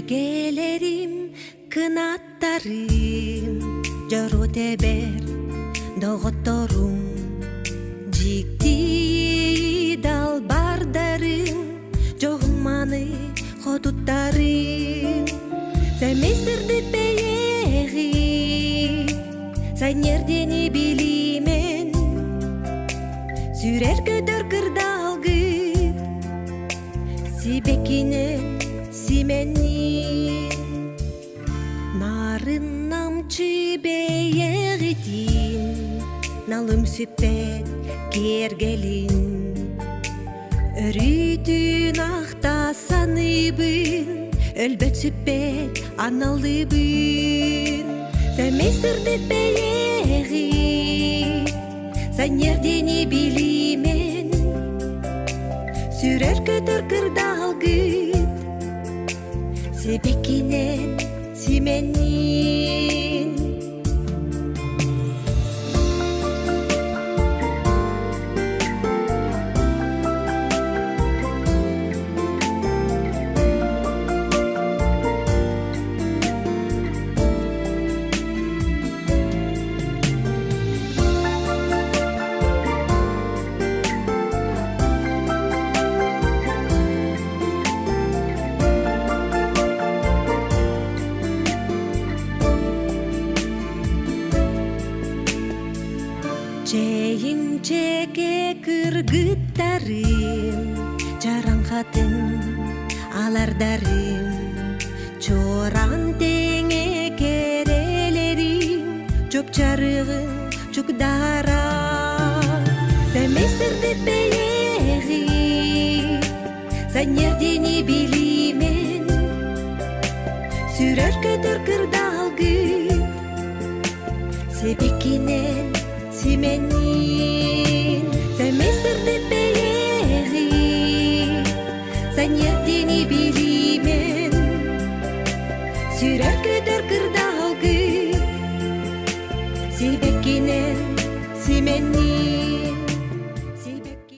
Ергелерим, кынаттарым, жору тебер, доготторум, жикти далбардарым, жогманы ходуттарым. Сәмесірді бейегі, сән ердені білімен, сүрер көдір кырдалғы, сибекінен сименнин. Нарын намчы бейегітін, налым сүппет кергелін, өрүтін ақтасаныбын, өлбөт сүппет аналыбын. Сәмесірді бейегі, сән ердені білімен, сүрер көтір кырдалгыт, себекинен сименнин. Чейин чеке кыргыттарым, жаран хатын алардарым, чоран теңе керелерим, чоп чарығын чукдара. Сәмесірді бейегі, сән ердені білімен, сүрер көтір кырдалгыт, себекинен сименнин. Сәмесірді бейегі, сән ердені білімен, сүрер көтір кырдалгыт, себекинен сименнин.